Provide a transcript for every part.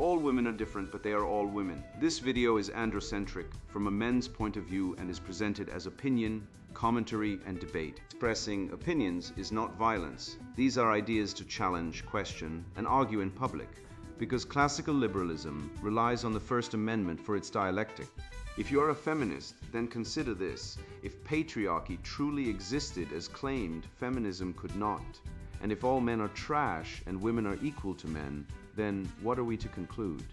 All women are different, but they are all women. This video is androcentric from a men's point of view and is presented as opinion, commentary, and debate. Expressing opinions is not violence. These are ideas to challenge, question, and argue in public, because classical liberalism relies on the First Amendment for its dialectic. If you are a feminist, then consider this. If patriarchy truly existed as claimed, feminism could not. And if all men are trash and women are equal to men, then what are we to conclude?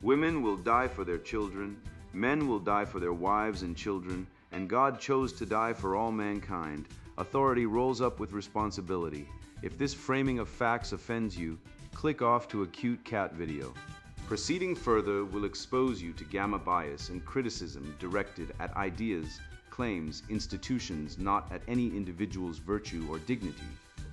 Women will die for their children, men will die for their wives and children, and God chose to die for all mankind. Authority rolls up with responsibility. If this framing of facts offends you, click off to a cute cat video. Proceeding further will expose you to gamma bias and criticism directed at ideas, claims, institutions, not at any individual's virtue or dignity.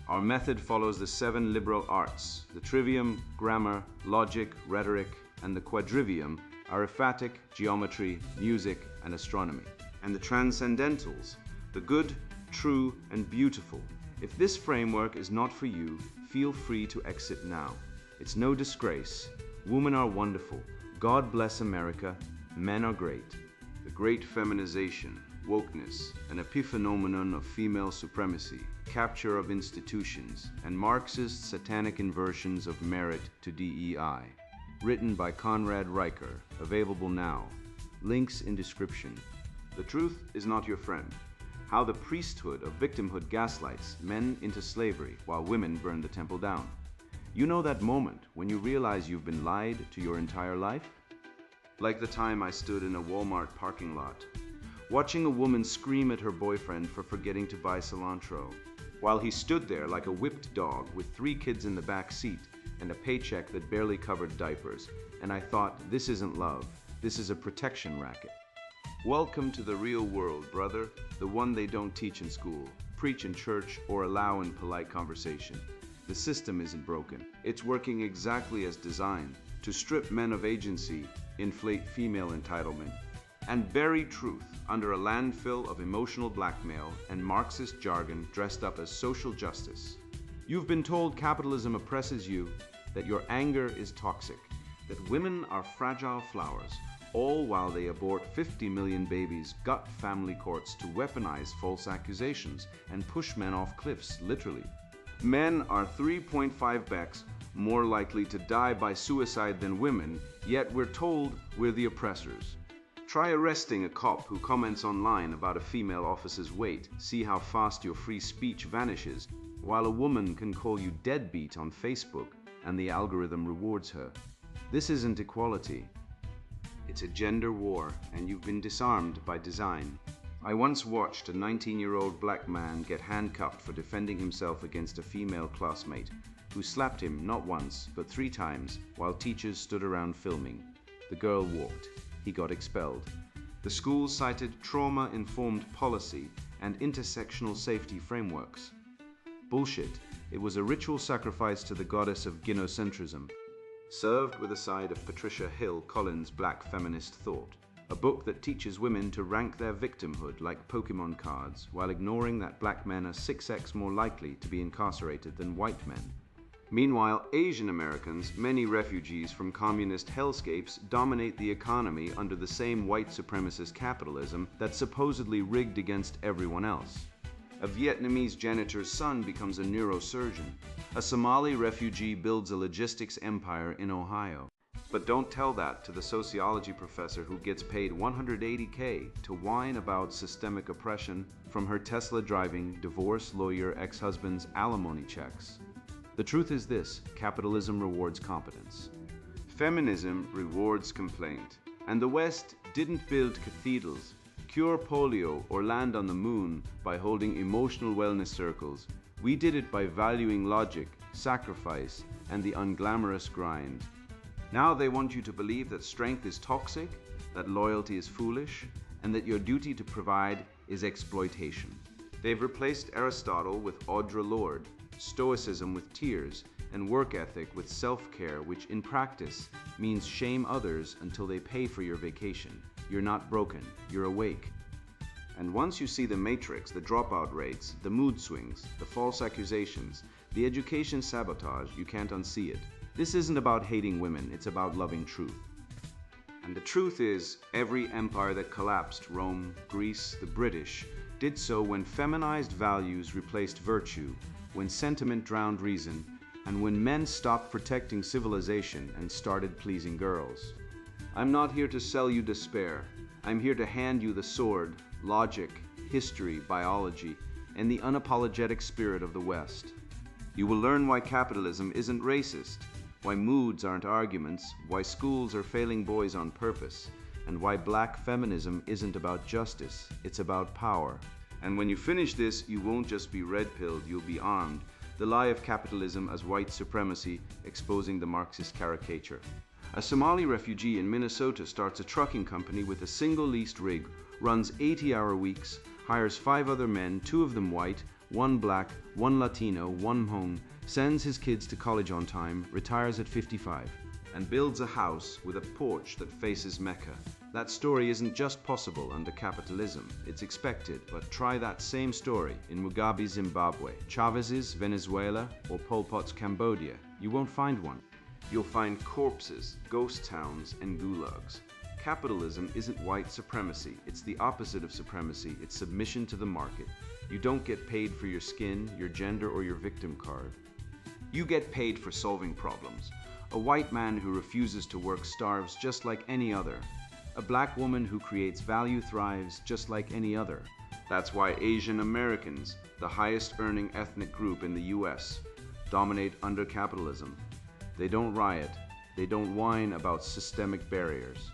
Our method follows the 7 liberal arts. The trivium, grammar, logic, rhetoric, and the quadrivium, arithmetic, geometry, music, and astronomy. And the transcendentals, the good, true, and beautiful. If this framework is not for you, feel free to exit now. It's no disgrace. Women are wonderful. God bless America. Men are great. The Great Feminization, wokeness, an epiphenomenon of female supremacy, capture of institutions, and Marxist satanic inversions of merit to DEI. Written by Conrad Rigor, available now. Links in description. The truth is not your friend. How the priesthood of victimhood gaslights men into slavery while women burn the temple down. You know that moment when you realize you've been lied to your entire life? Like the time I stood in a Walmart parking lot, watching a woman scream at her boyfriend for forgetting to buy cilantro, while he stood there like a whipped dog with 3 kids in the back seat and a paycheck that barely covered diapers, and I thought, this isn't love, this is a protection racket. Welcome to the real world, brother, the one they don't teach in school, preach in church, or allow in polite conversation. The system isn't broken. It's working exactly as designed, to strip men of agency, inflate female entitlement, and bury truth under a landfill of emotional blackmail and Marxist jargon dressed up as social justice. You've been told capitalism oppresses you, that your anger is toxic, that women are fragile flowers, all while they abort 50 million babies, gut family courts to weaponize false accusations and push men off cliffs, literally. Men are 3.5x more likely to die by suicide than women, yet we're told we're the oppressors. Try arresting a cop who comments online about a female officer's weight. See how fast your free speech vanishes, while a woman can call you deadbeat on Facebook and the algorithm rewards her. This isn't equality. It's a gender war, and you've been disarmed by design. I once watched a 19-year-old black man get handcuffed for defending himself against a female classmate who slapped him not once, but 3 times while teachers stood around filming. The girl walked. He got expelled. The school cited trauma-informed policy and intersectional safety frameworks. Bullshit. It was a ritual sacrifice to the goddess of gynocentrism, served with a side of Patricia Hill Collins' Black Feminist Thought, a book that teaches women to rank their victimhood like Pokemon cards while ignoring that black men are 6x more likely to be incarcerated than white men. Meanwhile, Asian Americans, many refugees from communist hellscapes, dominate the economy under the same white supremacist capitalism that's supposedly rigged against everyone else. A Vietnamese janitor's son becomes a neurosurgeon. A Somali refugee builds a logistics empire in Ohio. But don't tell that to the sociology professor who gets paid $180K to whine about systemic oppression from her Tesla-driving, divorce lawyer ex-husband's alimony checks. The truth is this: capitalism rewards competence. Feminism rewards complaint. And the West didn't build cathedrals, cure polio, or land on the moon by holding emotional wellness circles. We did it by valuing logic, sacrifice, and the unglamorous grind. Now they want you to believe that strength is toxic, that loyalty is foolish, and that your duty to provide is exploitation. They've replaced Aristotle with Audre Lorde, stoicism with tears, and work ethic with self-care, which in practice means shame others until they pay for your vacation. You're not broken, you're awake. And once you see the matrix, the dropout rates, the mood swings, the false accusations, the education sabotage, you can't unsee it. This isn't about hating women, it's about loving truth. And the truth is, every empire that collapsed, Rome, Greece, the British, did so when feminized values replaced virtue, when sentiment drowned reason, and when men stopped protecting civilization and started pleasing girls. I'm not here to sell you despair. I'm here to hand you the sword, logic, history, biology, and the unapologetic spirit of the West. You will learn why capitalism isn't racist, why moods aren't arguments, why schools are failing boys on purpose, and why black feminism isn't about justice, it's about power. And when you finish this, you won't just be red-pilled, you'll be armed. The lie of capitalism as white supremacy, exposing the Marxist caricature. A Somali refugee in Minnesota starts a trucking company with a single leased rig, runs 80-hour weeks, hires 5 other men, 2 of them white, 1 black, 1 Latino, 1 Hmong, sends his kids to college on time, retires at 55, and builds a house with a porch that faces Mecca. That story isn't just possible under capitalism, it's expected, but try that same story in Mugabe's Zimbabwe, Chavez's Venezuela, or Pol Pot's Cambodia. You won't find one. You'll find corpses, ghost towns, and gulags. Capitalism isn't white supremacy, it's the opposite of supremacy, it's submission to the market. You don't get paid for your skin, your gender, or your victim card. You get paid for solving problems. A white man who refuses to work starves just like any other. A black woman who creates value thrives just like any other. That's why Asian Americans, the highest earning ethnic group in the US, dominate under capitalism. They don't riot, they don't whine about systemic barriers.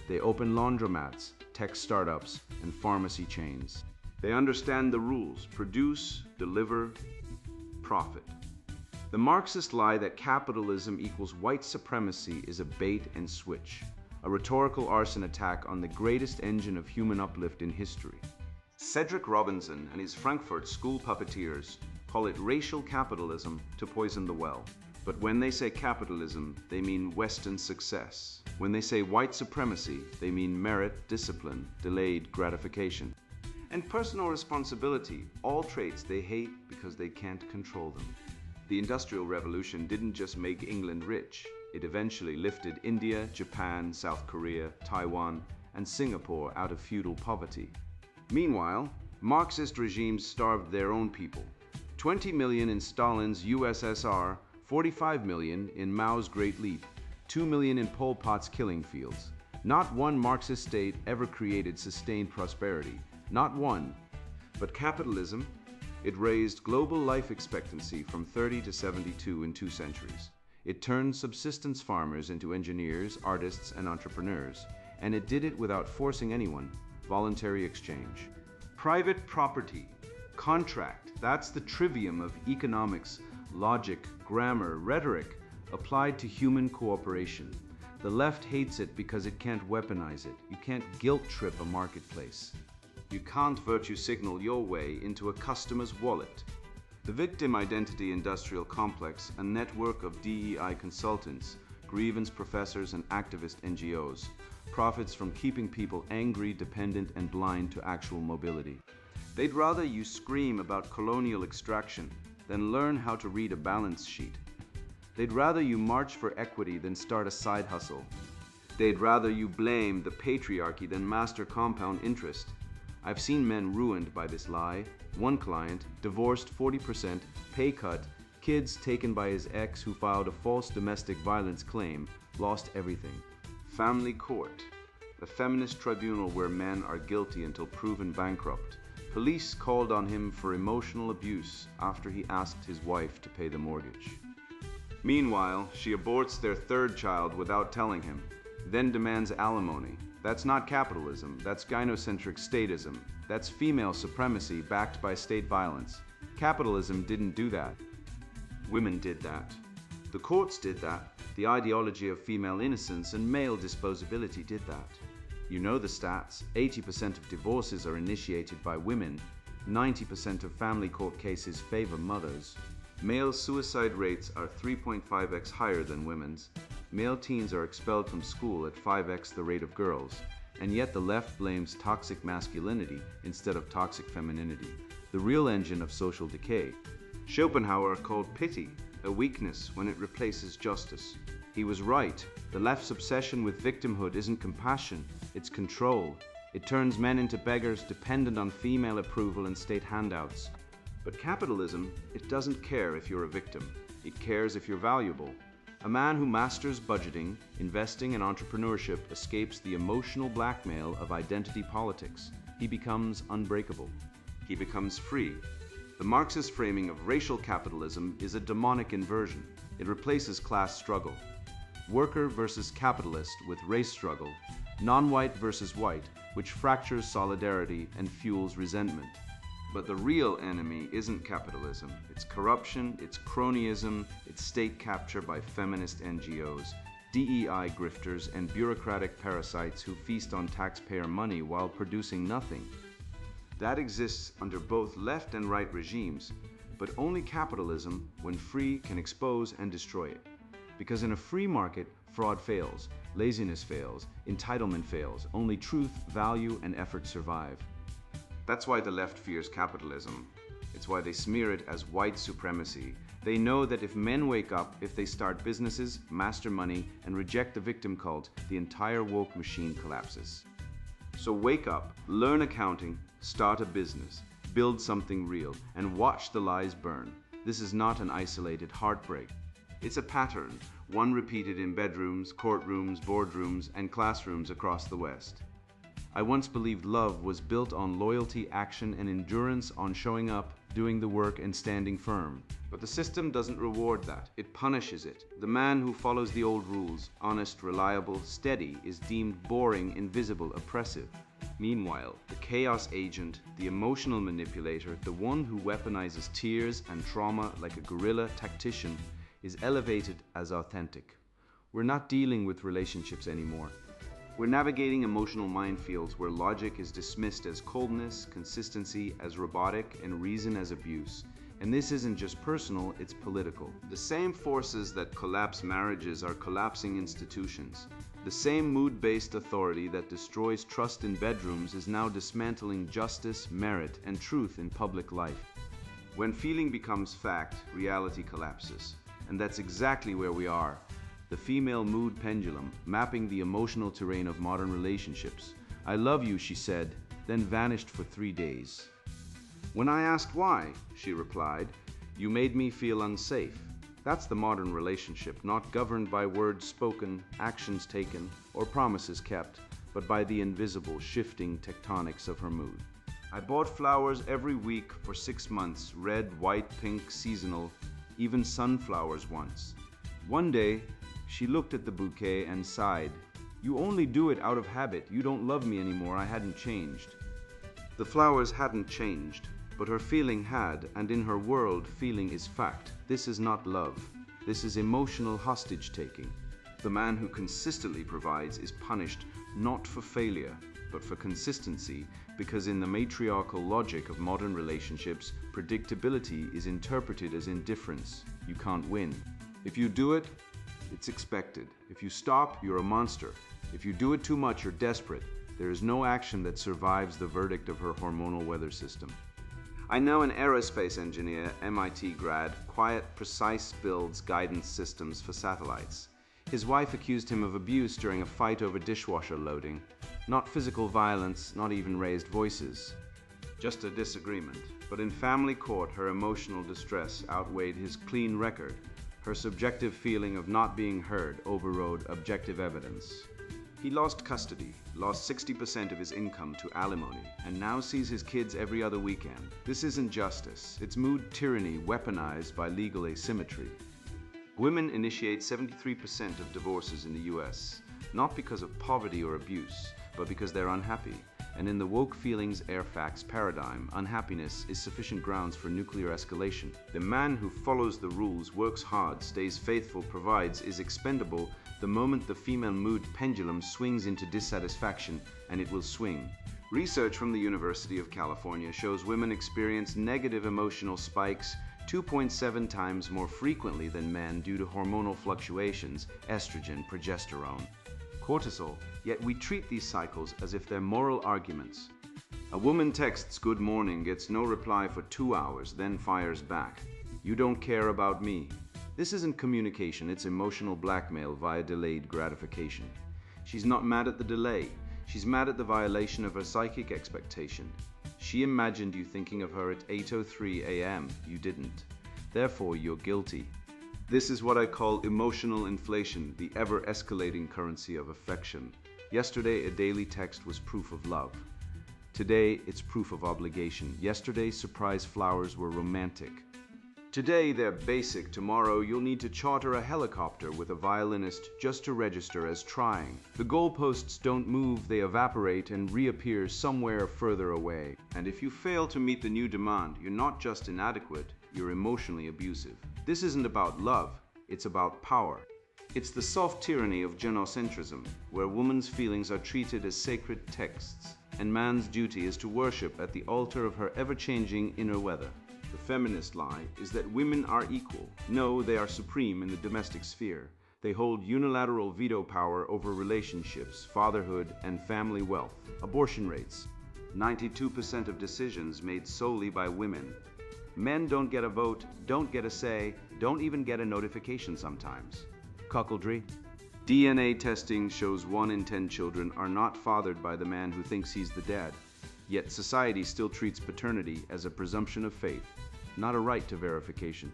They open laundromats, tech startups, and pharmacy chains. They understand the rules: produce, deliver, profit. The Marxist lie that capitalism equals white supremacy is a bait and switch, a rhetorical arson attack on the greatest engine of human uplift in history. Cedric Robinson and his Frankfurt School puppeteers call it racial capitalism to poison the well. But when they say capitalism, they mean Western success. When they say white supremacy, they mean merit, discipline, delayed gratification. And personal responsibility, all traits they hate because they can't control them. The Industrial Revolution didn't just make England rich, it eventually lifted India, Japan, South Korea, Taiwan, and Singapore out of feudal poverty. Meanwhile, Marxist regimes starved their own people. 20 million in Stalin's USSR, 45 million in Mao's Great Leap, 2 million in Pol Pot's killing fields. Not one Marxist state ever created sustained prosperity. Not one. But capitalism, it raised global life expectancy from 30 to 72 in 2 centuries. It turned subsistence farmers into engineers, artists, and entrepreneurs. And it did it without forcing anyone. Voluntary exchange. Private property, contract, that's the trivium of economics, logic, grammar, rhetoric, applied to human cooperation. The left hates it because it can't weaponize it. You can't guilt trip a marketplace. You can't virtue signal your way into a customer's wallet. The victim identity industrial complex, a network of DEI consultants, grievance professors, and activist NGOs, profits from keeping people angry, dependent, and blind to actual mobility. They'd rather you scream about colonial extraction than learn how to read a balance sheet. They'd rather you march for equity than start a side hustle. They'd rather you blame the patriarchy than master compound interest. I've seen men ruined by this lie. One client, divorced 40%, pay cut, kids taken by his ex who filed a false domestic violence claim, lost everything. Family court, a feminist tribunal where men are guilty until proven bankrupt. Police called on him for emotional abuse after he asked his wife to pay the mortgage. Meanwhile, she aborts their 3rd child without telling him, then demands alimony. That's not capitalism, that's gynocentric statism. That's female supremacy backed by state violence. Capitalism didn't do that. Women did that. The courts did that. The ideology of female innocence and male disposability did that. You know the stats. 80% of divorces are initiated by women. 90% of family court cases favor mothers. Male suicide rates are 3.5x higher than women's. Male teens are expelled from school at 5x the rate of girls. And yet the left blames toxic masculinity instead of toxic femininity, the real engine of social decay. Schopenhauer called pity a weakness when it replaces justice. He was right. The left's obsession with victimhood isn't compassion, it's control. It turns men into beggars dependent on female approval and state handouts. But capitalism, it doesn't care if you're a victim. It cares if you're valuable. A man who masters budgeting, investing, and entrepreneurship escapes the emotional blackmail of identity politics. He becomes unbreakable. He becomes free. The Marxist framing of racial capitalism is a demonic inversion. It replaces class struggle. Worker versus capitalist with race struggle. Non-white versus white, which fractures solidarity and fuels resentment. But the real enemy isn't capitalism. It's corruption, it's cronyism, it's state capture by feminist NGOs, DEI grifters, and bureaucratic parasites who feast on taxpayer money while producing nothing. That exists under both left and right regimes, but only capitalism, when free, can expose and destroy it. Because in a free market, fraud fails, laziness fails, entitlement fails, only truth, value, and effort survive. That's why the left fears capitalism. It's why they smear it as white supremacy. They know that if men wake up, if they start businesses, master money, and reject the victim cult, the entire woke machine collapses. So wake up, learn accounting, start a business, build something real, and watch the lies burn. This is not an isolated heartbreak. It's a pattern, one repeated in bedrooms, courtrooms, boardrooms, and classrooms across the West. I once believed love was built on loyalty, action, and endurance, on showing up, doing the work, and standing firm. But the system doesn't reward that. It punishes it. The man who follows the old rules, honest, reliable, steady, is deemed boring, invisible, oppressive. Meanwhile, the chaos agent, the emotional manipulator, the one who weaponizes tears and trauma like a guerrilla tactician, is elevated as authentic. We're not dealing with relationships anymore. We're navigating emotional minefields where logic is dismissed as coldness, consistency as robotic, and reason as abuse. And this isn't just personal, it's political. The same forces that collapse marriages are collapsing institutions. The same mood-based authority that destroys trust in bedrooms is now dismantling justice, merit, and truth in public life. When feeling becomes fact, reality collapses. And that's exactly where we are. The female mood pendulum, mapping the emotional terrain of modern relationships. "I love you," she said, then vanished for 3 days. When I asked why, she replied, "You made me feel unsafe." That's the modern relationship, not governed by words spoken, actions taken, or promises kept, but by the invisible, shifting tectonics of her mood. I bought flowers every week for 6 months, red, white, pink, seasonal, even sunflowers once. One day, she looked at the bouquet and sighed. "You only do it out of habit. You don't love me anymore. I hadn't changed." The flowers hadn't changed, but her feeling had, and in her world, feeling is fact. This is not love. This is emotional hostage-taking. The man who consistently provides is punished not for failure, but for consistency, because in the matriarchal logic of modern relationships, predictability is interpreted as indifference. You can't win. If you do it, it's expected. If you stop, you're a monster. If you do it too much, you're desperate. There is no action that survives the verdict of her hormonal weather system. I know an aerospace engineer, MIT grad, quiet, precise builds guidance systems for satellites. His wife accused him of abuse during a fight over dishwasher loading. Not physical violence, not even raised voices. Just a disagreement. But in family court, her emotional distress outweighed his clean record. Her subjective feeling of not being heard overrode objective evidence. He lost custody, lost 60% of his income to alimony, and now sees his kids every other weekend. This isn't justice. It's mood tyranny weaponized by legal asymmetry. Women initiate 73% of divorces in the US, not because of poverty or abuse, but because they're unhappy. And in the woke feelings air facts paradigm, unhappiness is sufficient grounds for nuclear escalation. The man who follows the rules, works hard, stays faithful, provides, is expendable the moment the female mood pendulum swings into dissatisfaction, and it will swing. Research from the University of California shows women experience negative emotional spikes 2.7 times more frequently than men due to hormonal fluctuations, estrogen, progesterone, cortisol, yet we treat these cycles as if they're moral arguments. A woman texts "good morning," gets no reply for 2 hours, then fires back. "You don't care about me." This isn't communication, it's emotional blackmail via delayed gratification. She's not mad at the delay, she's mad at the violation of her psychic expectation. She imagined you thinking of her at 8:03 a.m. You didn't. Therefore, you're guilty. This is what I call emotional inflation, the ever-escalating currency of affection. Yesterday, a daily text was proof of love. Today, it's proof of obligation. Yesterday, surprise flowers were romantic. Today, they're basic. Tomorrow, you'll need to charter a helicopter with a violinist just to register as trying. The goalposts don't move, they evaporate and reappear somewhere further away. And if you fail to meet the new demand, you're not just inadequate, you're emotionally abusive. This isn't about love, it's about power. It's the soft tyranny of genocentrism, where woman's feelings are treated as sacred texts, and man's duty is to worship at the altar of her ever-changing inner weather. The feminist lie is that women are equal. No, they are supreme in the domestic sphere. They hold unilateral veto power over relationships, fatherhood, and family wealth. Abortion rates. 92% of decisions made solely by women. Men don't get a vote, don't get a say, don't even get a notification sometimes. Cuckoldry. DNA testing shows 1 in 10 children are not fathered by the man who thinks he's the dad. Yet society still treats paternity as a presumption of faith, not a right to verification.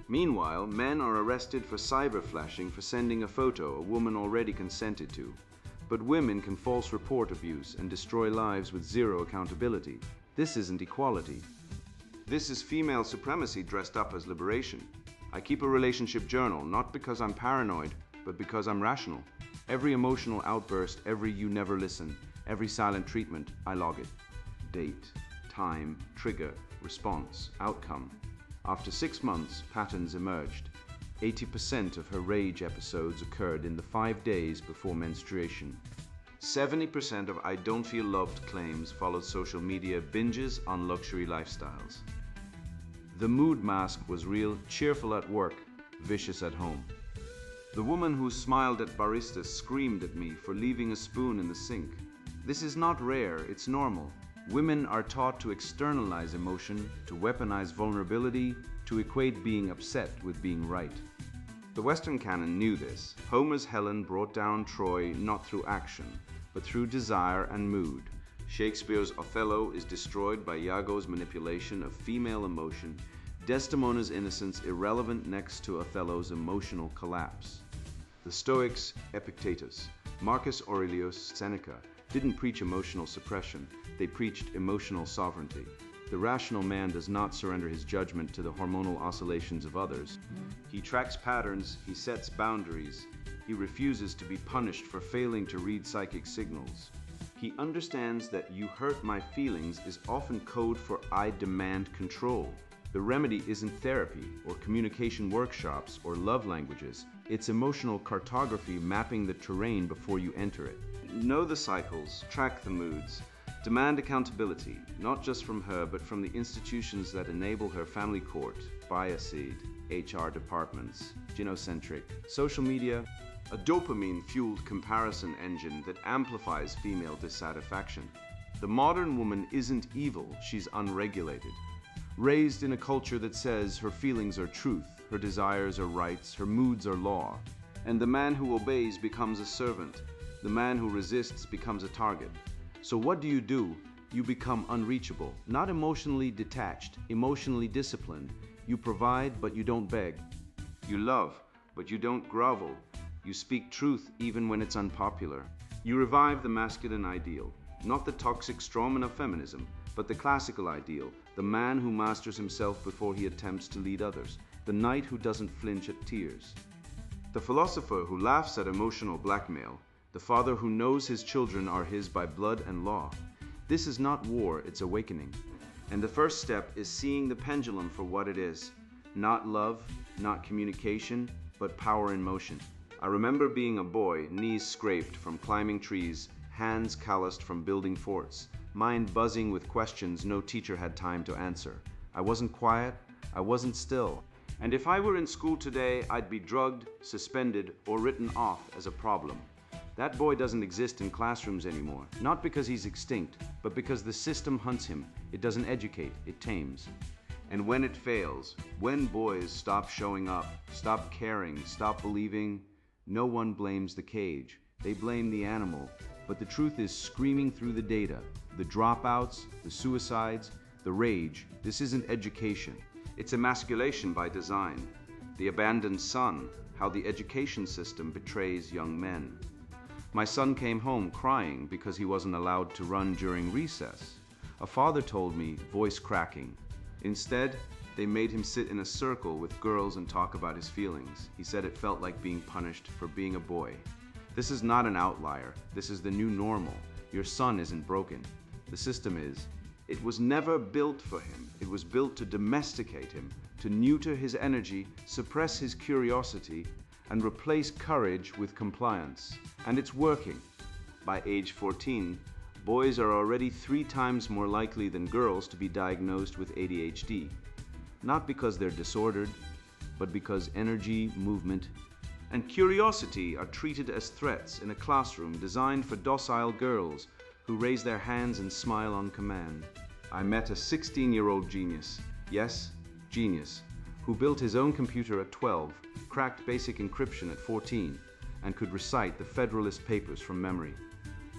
Meanwhile, men are arrested for cyber flashing for sending a photo a woman already consented to. But women can false report abuse and destroy lives with zero accountability. This isn't equality. This is female supremacy dressed up as liberation. I keep a relationship journal, not because I'm paranoid, but because I'm rational. Every emotional outburst, every you never listen, every silent treatment, I log it. Date, time, trigger, response, outcome. After 6 months, patterns emerged. 80% of her rage episodes occurred in the 5 days before menstruation. 70% of I don't feel loved claims followed social media binges on luxury lifestyles. The mood mask was real, cheerful at work, vicious at home. The woman who smiled at baristas screamed at me for leaving a spoon in the sink. This is not rare, it's normal. Women are taught to externalize emotion, to weaponize vulnerability, to equate being upset with being right. The Western canon knew this. Homer's Helen brought down Troy not through action, but through desire and mood. Shakespeare's Othello is destroyed by Iago's manipulation of female emotion, Desdemona's innocence irrelevant next to Othello's emotional collapse. The Stoics, Epictetus, Marcus Aurelius Seneca, didn't preach emotional suppression, they preached emotional sovereignty. The rational man does not surrender his judgment to the hormonal oscillations of others. He tracks patterns, he sets boundaries, he refuses to be punished for failing to read psychic signals. He understands that "you hurt my feelings" is often code for "I demand control." The remedy isn't therapy or communication workshops or love languages. It's emotional cartography mapping the terrain before you enter it. Know the cycles, track the moods, demand accountability, not just from her, but from the institutions that enable her: family court, biased, HR departments, genocentric, social media, a dopamine-fueled comparison engine that amplifies female dissatisfaction. The modern woman isn't evil, she's unregulated. Raised in a culture that says her feelings are truth, her desires are rights, her moods are law. And the man who obeys becomes a servant. The man who resists becomes a target. So what do? You become unreachable, not emotionally detached, emotionally disciplined. You provide, but you don't beg. You love, but you don't grovel. You speak truth even when it's unpopular. You revive the masculine ideal, not the toxic strawman of feminism, but the classical ideal, the man who masters himself before he attempts to lead others, the knight who doesn't flinch at tears. The philosopher who laughs at emotional blackmail, the father who knows his children are his by blood and law. This is not war, it's awakening. And the first step is seeing the pendulum for what it is. Not love, not communication, but power in motion. I remember being a boy, knees scraped from climbing trees, hands calloused from building forts, mind buzzing with questions no teacher had time to answer. I wasn't quiet, I wasn't still. And if I were in school today, I'd be drugged, suspended, or written off as a problem. That boy doesn't exist in classrooms anymore, not because he's extinct, but because the system hunts him. It doesn't educate, it tames. And when it fails, when boys stop showing up, stop caring, stop believing, no one blames the cage. They blame the animal. But the truth is screaming through the data. The dropouts, the suicides, the rage. This isn't education. It's emasculation by design. The abandoned son, how the education system betrays young men. My son came home crying because he wasn't allowed to run during recess. A father told me, voice cracking. Instead, they made him sit in a circle with girls and talk about his feelings. He said it felt like being punished for being a boy. This is not an outlier. This is the new normal. Your son isn't broken. The system is. It was never built for him. It was built to domesticate him, to neuter his energy, suppress his curiosity, and replace courage with compliance. And it's working. By age 14, boys are already 3 times more likely than girls to be diagnosed with ADHD. Not because they're disordered, but because energy, movement, and curiosity are treated as threats in a classroom designed for docile girls who raise their hands and smile on command. I met a 16-year-old genius, yes, genius, who built his own computer at 12, cracked basic encryption at 14, and could recite the Federalist Papers from memory.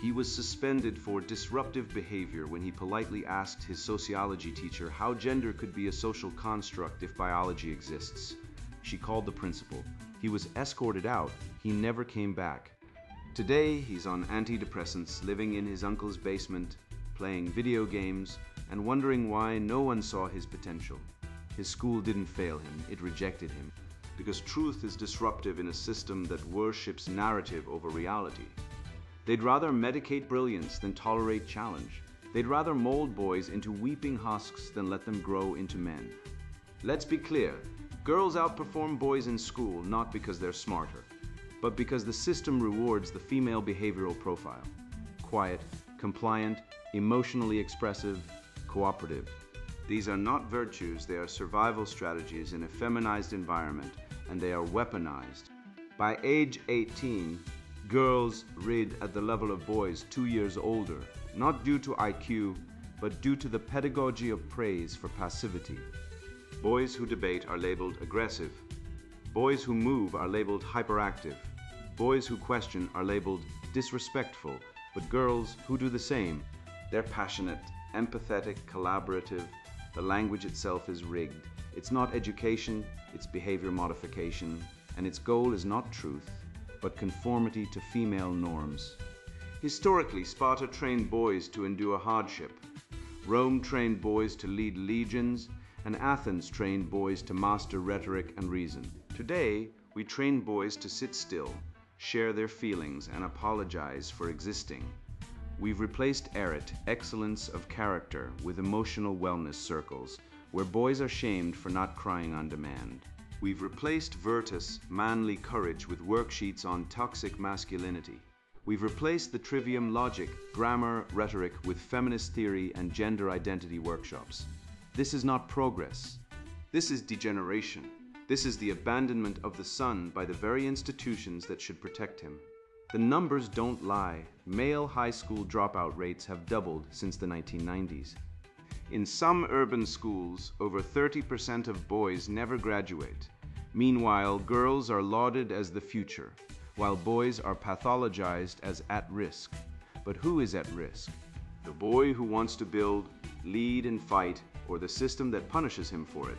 He was suspended for disruptive behavior when he politely asked his sociology teacher how gender could be a social construct if biology exists. She called the principal. He was escorted out. He never came back. Today, he's on antidepressants, living in his uncle's basement, playing video games, and wondering why no one saw his potential. His school didn't fail him, it rejected him. Because truth is disruptive in a system that worships narrative over reality. They'd rather medicate brilliance than tolerate challenge. They'd rather mold boys into weeping husks than let them grow into men. Let's be clear, girls outperform boys in school not because they're smarter, but because the system rewards the female behavioral profile. Quiet, compliant, emotionally expressive, cooperative. These are not virtues, they are survival strategies in a feminized environment, and they are weaponized. By age 18, girls read at the level of boys 2 years older, not due to IQ, but due to the pedagogy of praise for passivity. Boys who debate are labeled aggressive. Boys who move are labeled hyperactive. Boys who question are labeled disrespectful, but girls who do the same, they're passionate, empathetic, collaborative. The language itself is rigged. It's not education, it's behavior modification, and its goal is not truth, but conformity to female norms. Historically, Sparta trained boys to endure hardship. Rome trained boys to lead legions, and Athens trained boys to master rhetoric and reason. Today, we train boys to sit still, share their feelings, and apologize for existing. We've replaced erit, excellence of character, with emotional wellness circles, where boys are shamed for not crying on demand. We've replaced virtus, manly courage, with worksheets on toxic masculinity. We've replaced the trivium logic, grammar, rhetoric with feminist theory and gender identity workshops. This is not progress. This is degeneration. This is the abandonment of the son by the very institutions that should protect him. The numbers don't lie. Male high school dropout rates have doubled since the 1990s. In some urban schools, over 30% of boys never graduate. Meanwhile, girls are lauded as the future, while boys are pathologized as at risk. But who is at risk? The boy who wants to build, lead, and fight, or the system that punishes him for it?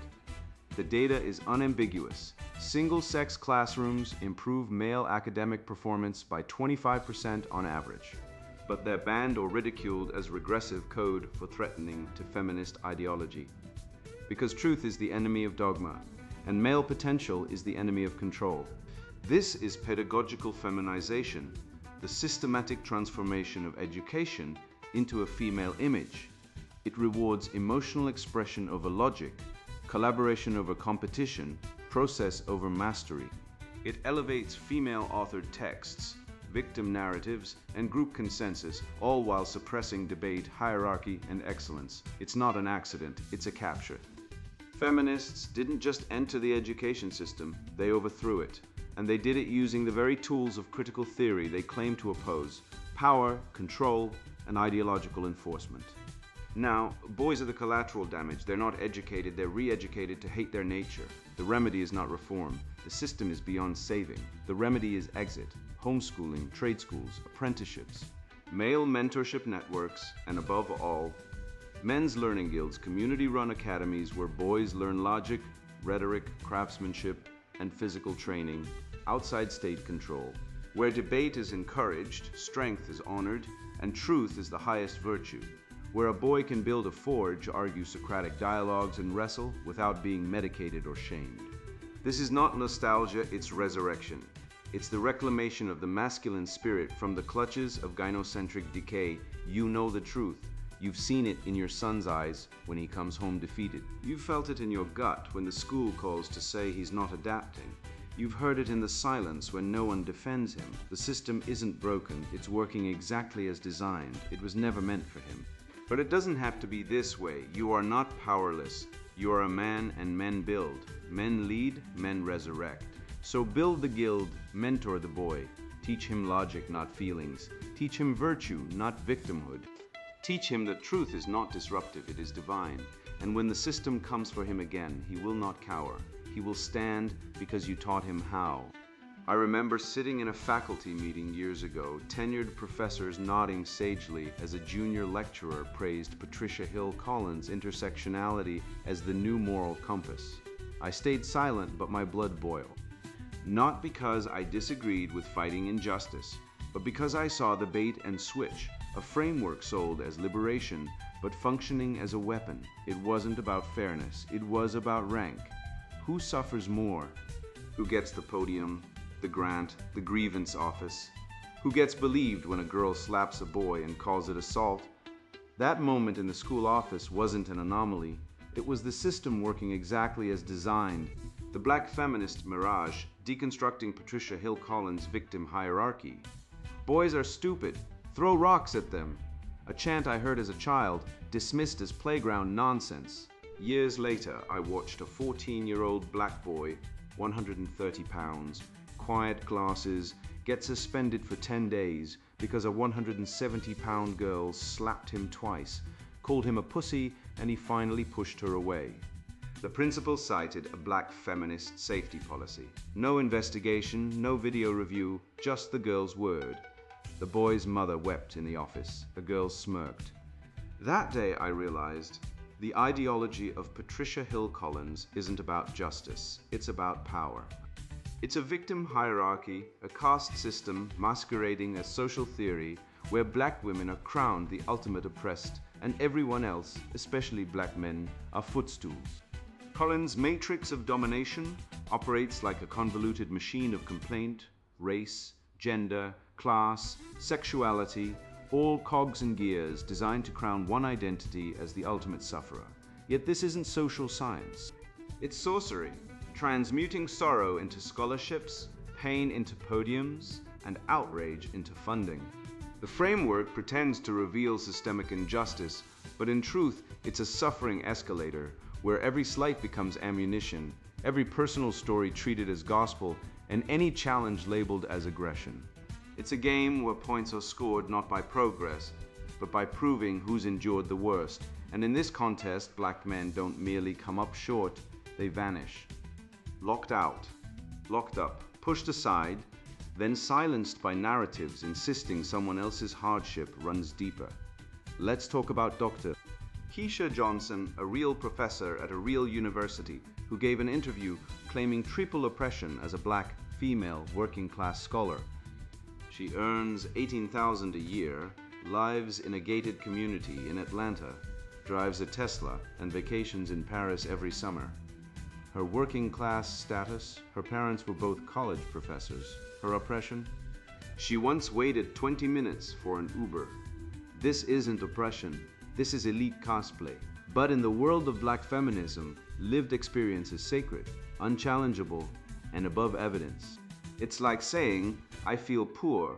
The data is unambiguous. Single-sex classrooms improve male academic performance by 25% on average, but they're banned or ridiculed as regressive code for threatening to feminist ideology. Because truth is the enemy of dogma, and male potential is the enemy of control. This is pedagogical feminization, the systematic transformation of education into a female image. It rewards emotional expression over logic, collaboration over competition, process over mastery. It elevates female-authored texts, victim narratives, and group consensus, all while suppressing debate, hierarchy, and excellence. It's not an accident, it's a capture. Feminists didn't just enter the education system, they overthrew it. And they did it using the very tools of critical theory they claim to oppose: power, control, and ideological enforcement. Now, boys are the collateral damage. They're not educated, they're re-educated to hate their nature. The remedy is not reform. The system is beyond saving. The remedy is exit, homeschooling, trade schools, apprenticeships, male mentorship networks, and above all, men's learning guilds, community-run academies where boys learn logic, rhetoric, craftsmanship, and physical training, outside state control, where debate is encouraged, strength is honored, and truth is the highest virtue, where a boy can build a forge, argue Socratic dialogues, and wrestle without being medicated or shamed. This is not nostalgia, it's resurrection. It's the reclamation of the masculine spirit from the clutches of gynocentric decay. You know the truth. You've seen it in your son's eyes when he comes home defeated. You've felt it in your gut when the school calls to say he's not adapting. You've heard it in the silence when no one defends him. The system isn't broken, it's working exactly as designed. It was never meant for him. But it doesn't have to be this way. You are not powerless. You are a man, and men build. Men lead, men resurrect. So build the guild, mentor the boy. Teach him logic, not feelings. Teach him virtue, not victimhood. Teach him that truth is not disruptive, it is divine. And when the system comes for him again, he will not cower. He will stand because you taught him how. I remember sitting in a faculty meeting years ago, tenured professors nodding sagely as a junior lecturer praised Patricia Hill Collins' intersectionality as the new moral compass. I stayed silent, but my blood boiled. Not because I disagreed with fighting injustice, but because I saw the bait and switch, a framework sold as liberation, but functioning as a weapon. It wasn't about fairness, it was about rank. Who suffers more? Who gets the podium, the grant, the grievance office? Who gets believed when a girl slaps a boy and calls it assault? That moment in the school office wasn't an anomaly. It was the system working exactly as designed. The black feminist mirage, deconstructing Patricia Hill Collins' victim hierarchy. Boys are stupid. Throw rocks at them. A chant I heard as a child, dismissed as playground nonsense. Years later, I watched a 14-year-old black boy, 130 pounds, quiet glasses, get suspended for 10 days because a 170-pound girl slapped him twice, called him a pussy, and he finally pushed her away. The principal cited a black feminist safety policy. No investigation, no video review, just the girl's word. The boy's mother wept in the office. The girl smirked. That day I realized the ideology of Patricia Hill Collins isn't about justice, it's about power. It's a victim hierarchy, a caste system masquerading as social theory where black women are crowned the ultimate oppressed and everyone else, especially black men, are footstools. Collins' matrix of domination operates like a convoluted machine of complaint, race, gender, class, sexuality, all cogs and gears designed to crown one identity as the ultimate sufferer. Yet this isn't social science. It's sorcery, transmuting sorrow into scholarships, pain into podiums, and outrage into funding. The framework pretends to reveal systemic injustice, but in truth, it's a suffering escalator where every slight becomes ammunition, every personal story treated as gospel, and any challenge labeled as aggression. It's a game where points are scored not by progress, but by proving who's endured the worst. And in this contest, black men don't merely come up short, they vanish. Locked out, locked up, pushed aside, then silenced by narratives insisting someone else's hardship runs deeper. Let's talk about Dr. Keisha Johnson, a real professor at a real university, who gave an interview claiming triple oppression as a black, female, working-class scholar. She earns $18,000 a year, lives in a gated community in Atlanta, drives a Tesla, and vacations in Paris every summer. Her working-class status, her parents were both college professors. Her oppression? She once waited 20 minutes for an Uber. This isn't oppression. This is elite cosplay. But in the world of black feminism, lived experience is sacred, unchallengeable, and above evidence. It's like saying, I feel poor,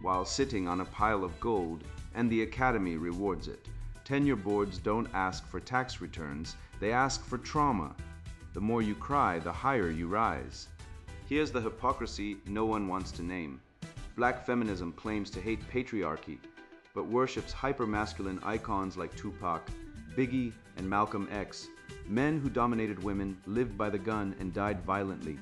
while sitting on a pile of gold, and the Academy rewards it. Tenure boards don't ask for tax returns, they ask for trauma. The more you cry, the higher you rise. Here's the hypocrisy no one wants to name. Black feminism claims to hate patriarchy, but worships hyper-masculine icons like Tupac, Biggie, and Malcolm X, men who dominated women, lived by the gun, and died violently.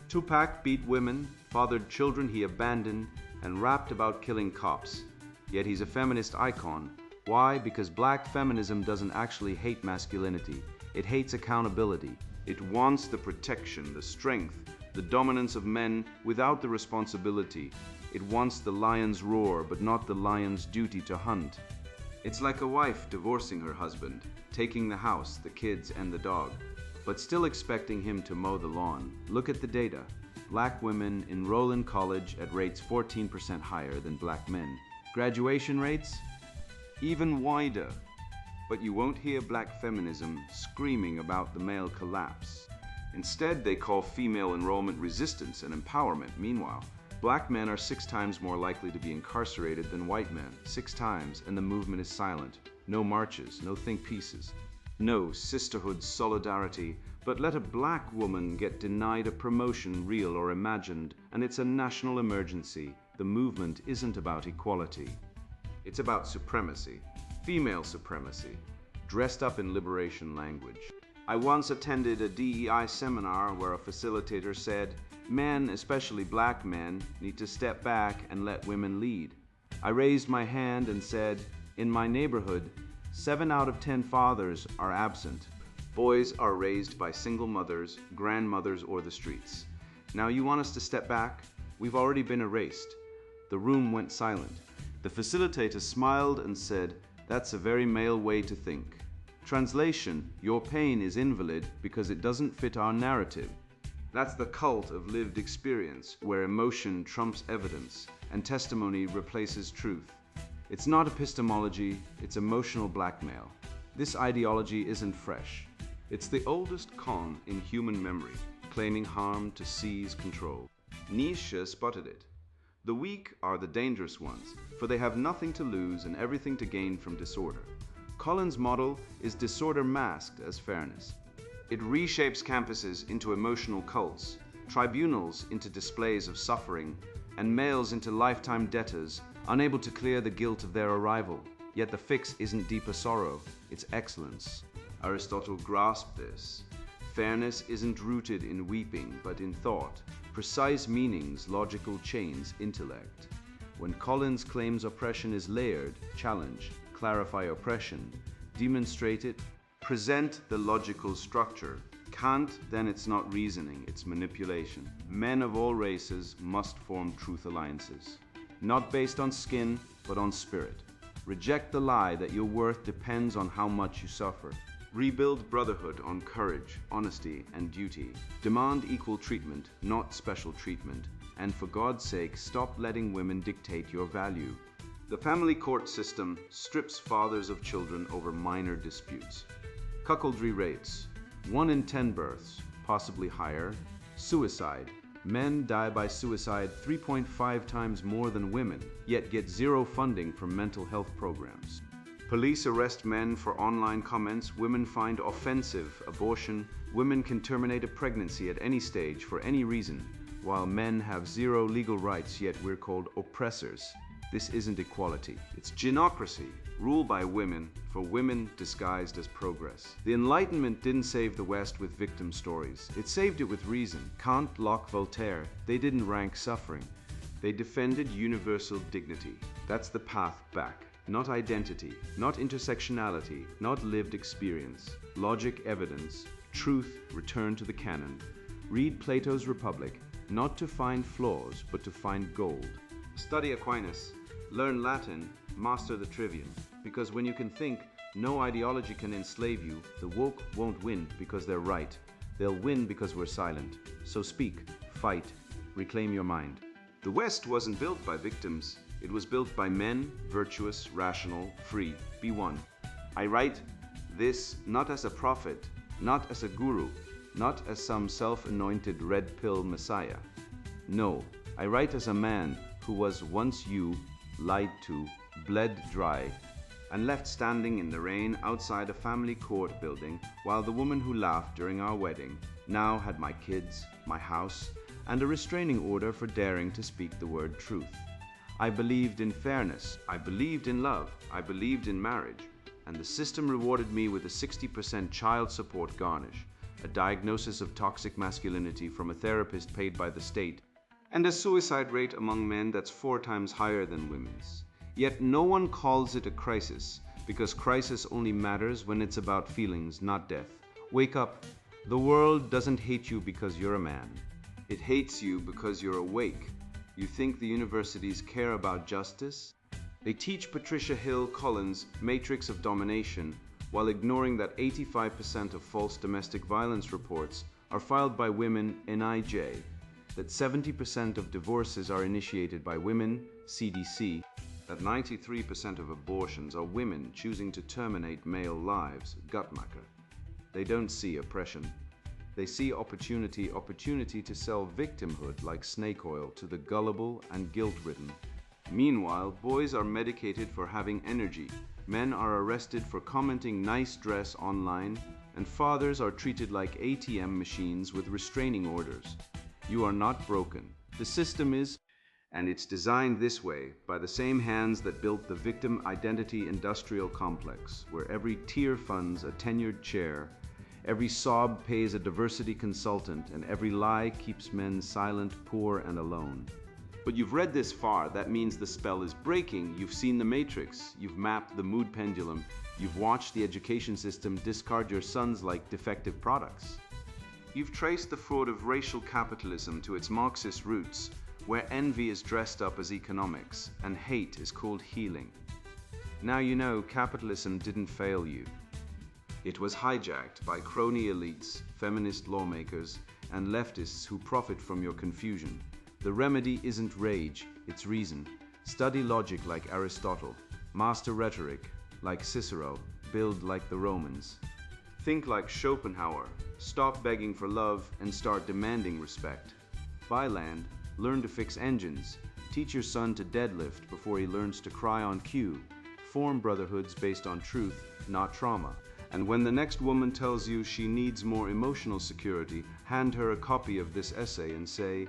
Tupac beat women, fathered children he abandoned, and rapped about killing cops. Yet he's a feminist icon. Why? Because black feminism doesn't actually hate masculinity. It hates accountability. It wants the protection, the strength, the dominance of men without the responsibility. It wants the lion's roar, but not the lion's duty to hunt. It's like a wife divorcing her husband, taking the house, the kids, and the dog, but still expecting him to mow the lawn. Look at the data. Black women enroll in college at rates 14% higher than black men. Graduation rates? Even wider. But you won't hear black feminism screaming about the male collapse. Instead, they call female enrollment resistance and empowerment. Meanwhile, black men are 6 times more likely to be incarcerated than white men. 6 times, and the movement is silent. No marches, no think pieces, no sisterhood solidarity. But let a black woman get denied a promotion, real or imagined, and it's a national emergency. The movement isn't about equality. It's about supremacy. Female supremacy, dressed up in liberation language. I once attended a DEI seminar where a facilitator said, men, especially black men, need to step back and let women lead. I raised my hand and said, in my neighborhood, 7 out of 10 fathers are absent. Boys are raised by single mothers, grandmothers, or the streets. Now you want us to step back? We've already been erased. The room went silent. The facilitator smiled and said, that's a very male way to think. Translation, your pain is invalid because it doesn't fit our narrative. That's the cult of lived experience, where emotion trumps evidence and testimony replaces truth. It's not epistemology, it's emotional blackmail. This ideology isn't fresh. It's the oldest con in human memory, claiming harm to seize control. Nietzsche spotted it. The weak are the dangerous ones, for they have nothing to lose and everything to gain from disorder. Collins' model is disorder masked as fairness. It reshapes campuses into emotional cults, tribunals into displays of suffering, and males into lifetime debtors, unable to clear the guilt of their arrival. Yet the fix isn't deeper sorrow, it's excellence. Aristotle grasped this. Fairness isn't rooted in weeping, but in thought. Precise meanings, logical chains, intellect. When Collins claims oppression is layered, challenge, clarify oppression, demonstrate it, present the logical structure. Can't, then it's not reasoning, it's manipulation. Men of all races must form truth alliances, not based on skin, but on spirit. Reject the lie that your worth depends on how much you suffer. Rebuild brotherhood on courage, honesty, and duty. Demand equal treatment, not special treatment. And for God's sake, stop letting women dictate your value. The family court system strips fathers of children over minor disputes. Cuckoldry rates, 1 in 10 births, possibly higher. Suicide, men die by suicide 3.5 times more than women, yet get 0 funding from mental health programs. Police arrest men for online comments women find offensive. Abortion, women can terminate a pregnancy at any stage for any reason, while men have 0 legal rights, yet we're called oppressors. This isn't equality, it's genocracy, ruled by women, for women disguised as progress. The Enlightenment didn't save the West with victim stories, it saved it with reason. Kant, Locke, Voltaire, they didn't rank suffering. They defended universal dignity. That's the path back. Not identity, not intersectionality, not lived experience, logic, evidence, truth, return to the canon. Read Plato's Republic, not to find flaws, but to find gold. Study Aquinas, learn Latin, master the trivium. Because when you can think, no ideology can enslave you, the woke won't win because they're right. They'll win because we're silent. So speak, fight, reclaim your mind. The West wasn't built by victims. It was built by men, virtuous, rational, free. Be one. I write this not as a prophet, not as a guru, not as some self-anointed red pill messiah. No, I write as a man who was once you, lied to, bled dry, and left standing in the rain outside a family court building while the woman who laughed during our wedding now had my kids, my house, and a restraining order for daring to speak the word truth. I believed in fairness. I believed in love. I believed in marriage. And the system rewarded me with a 60% child support garnish, a diagnosis of toxic masculinity from a therapist paid by the state, and a suicide rate among men that's 4 times higher than women's. Yet no one calls it a crisis, because crisis only matters when it's about feelings, not death. Wake up. The world doesn't hate you because you're a man. It hates you because you're awake. You think the universities care about justice? They teach Patricia Hill Collins' Matrix of Domination while ignoring that 85% of false domestic violence reports are filed by women NIJ, that 70% of divorces are initiated by women CDC, that 93% of abortions are women choosing to terminate male lives Guttmacher. They don't see oppression. They see opportunity to sell victimhood like snake oil to the gullible and guilt-ridden. Meanwhile, boys are medicated for having energy, men are arrested for commenting nice dress online, and fathers are treated like ATM machines with restraining orders. You are not broken. The system is, and it's designed this way by the same hands that built the victim identity industrial complex, where every tear funds a tenured chair, every sob pays a diversity consultant, and every lie keeps men silent, poor, and alone. But you've read this far, that means the spell is breaking. You've seen the matrix, you've mapped the mood pendulum, you've watched the education system discard your sons like defective products. You've traced the fraud of racial capitalism to its Marxist roots, where envy is dressed up as economics and hate is called healing. Now you know capitalism didn't fail you. It was hijacked by crony elites, feminist lawmakers, and leftists who profit from your confusion. The remedy isn't rage, it's reason. Study logic like Aristotle, master rhetoric like Cicero, build like the Romans. Think like Schopenhauer, stop begging for love and start demanding respect. Buy land, learn to fix engines, teach your son to deadlift before he learns to cry on cue. Form brotherhoods based on truth, not trauma. And when the next woman tells you she needs more emotional security, hand her a copy of this essay and say,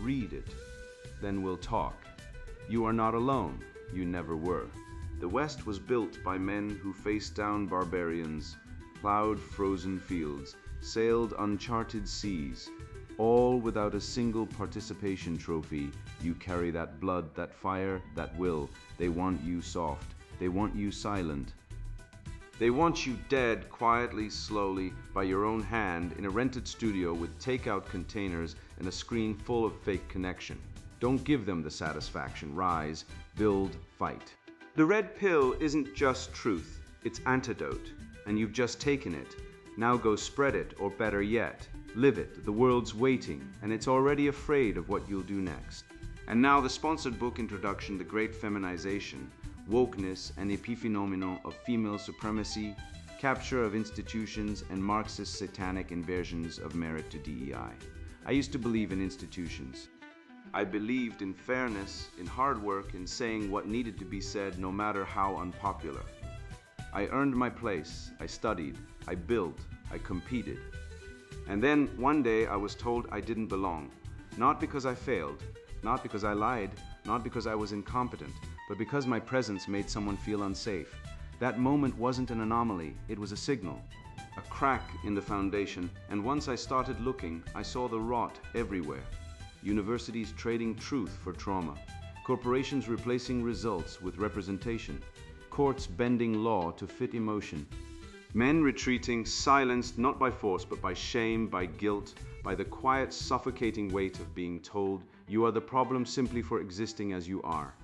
read it, then we'll talk. You are not alone, you never were. The West was built by men who faced down barbarians, plowed frozen fields, sailed uncharted seas, all without a single participation trophy. You carry that blood, that fire, that will. They want you soft, they want you silent. They want you dead quietly, slowly, by your own hand in a rented studio with takeout containers and a screen full of fake connection. Don't give them the satisfaction. Rise, build, fight. The red pill isn't just truth, it's antidote, and you've just taken it. Now go spread it, or better yet, live it. The world's waiting, and it's already afraid of what you'll do next. And now the sponsored book introduction, The Great Feminization, Wokeness and Epiphenomenon of Female Supremacy, Capture of Institutions, and Marxist Satanic Inversions of Merit to DEI. I used to believe in institutions. I believed in fairness, in hard work, in saying what needed to be said no matter how unpopular. I earned my place, I studied, I built, I competed. And then one day I was told I didn't belong, not because I failed, not because I lied, not because I was incompetent, but because my presence made someone feel unsafe. That moment wasn't an anomaly, it was a signal, a crack in the foundation, and once I started looking, I saw the rot everywhere. Universities trading truth for trauma, corporations replacing results with representation, courts bending law to fit emotion, men retreating, silenced not by force but by shame, by guilt, by the quiet suffocating weight of being told you are the problem simply for existing as you are.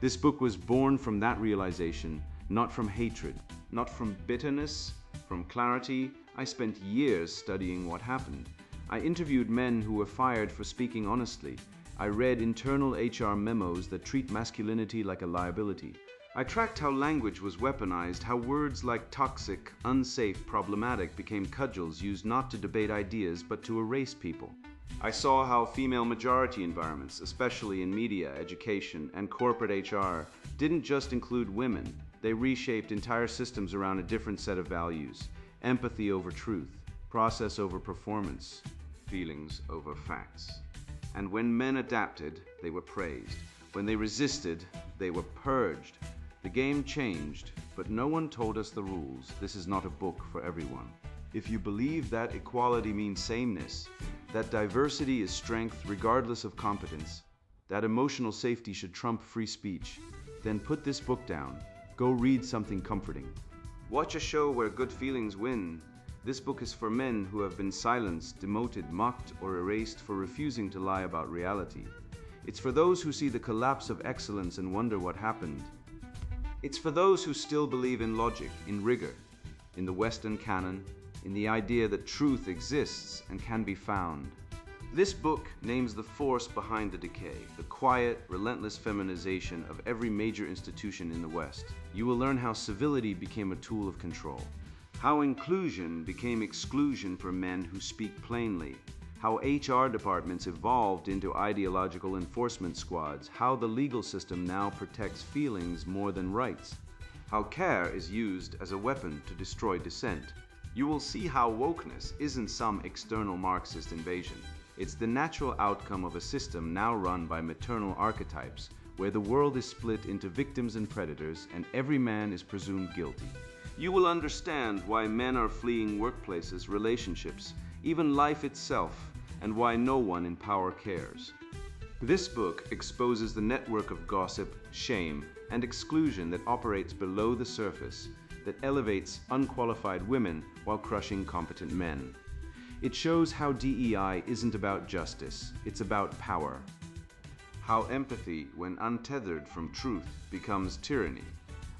This book was born from that realization, not from hatred, not from bitterness, from clarity. I spent years studying what happened. I interviewed men who were fired for speaking honestly. I read internal HR memos that treat masculinity like a liability. I tracked how language was weaponized, how words like toxic, unsafe, problematic became cudgels used not to debate ideas but to erase people. I saw how female majority environments, especially in media, education, and corporate HR, didn't just include women. They reshaped entire systems around a different set of values. Empathy over truth, process over performance, feelings over facts. And when men adapted, they were praised. When they resisted, they were purged. The game changed, but no one told us the rules. This is not a book for everyone. If you believe that equality means sameness, that diversity is strength regardless of competence, that emotional safety should trump free speech, then put this book down. Go read something comforting. Watch a show where good feelings win. This book is for men who have been silenced, demoted, mocked, or erased for refusing to lie about reality. It's for those who see the collapse of excellence and wonder what happened. It's for those who still believe in logic, in rigor, in the Western canon, in the idea that truth exists and can be found. This book names the force behind the decay, the quiet, relentless feminization of every major institution in the West. You will learn how civility became a tool of control, how inclusion became exclusion for men who speak plainly, how HR departments evolved into ideological enforcement squads, how the legal system now protects feelings more than rights, how care is used as a weapon to destroy dissent. You will see how wokeness isn't some external Marxist invasion. It's the natural outcome of a system now run by maternal archetypes, where the world is split into victims and predators, and every man is presumed guilty. You will understand why men are fleeing workplaces, relationships, even life itself, and why no one in power cares. This book exposes the network of gossip, shame, and exclusion that operates below the surface, that elevates unqualified women while crushing competent men. It shows how DEI isn't about justice, it's about power. How empathy, when untethered from truth, becomes tyranny.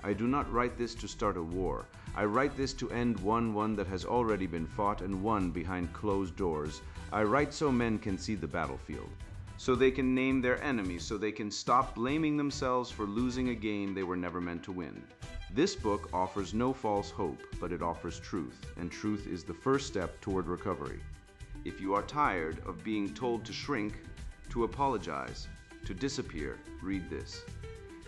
I do not write this to start a war. I write this to end one that has already been fought and won behind closed doors. I write so men can see the battlefield, so they can name their enemies, so they can stop blaming themselves for losing a game they were never meant to win. This book offers no false hope, but it offers truth, and truth is the first step toward recovery. If you are tired of being told to shrink, to apologize, to disappear, read this.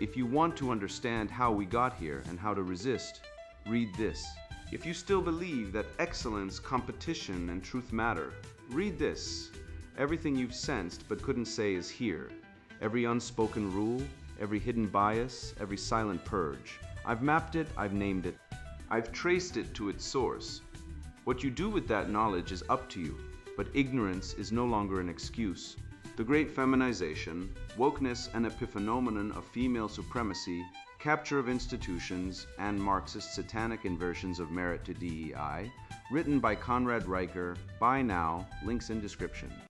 If you want to understand how we got here and how to resist, read this. If you still believe that excellence, competition, and truth matter, read this. Everything you've sensed but couldn't say is here. Every unspoken rule, every hidden bias, every silent purge. I've mapped it, I've named it. I've traced it to its source. What you do with that knowledge is up to you, but ignorance is no longer an excuse. The Great Feminization, wokeness and epiphenomenon of female supremacy, capture of institutions, and Marxist satanic inversions of merit to DEI, written by Conrad Rigor. Buy now, links in description.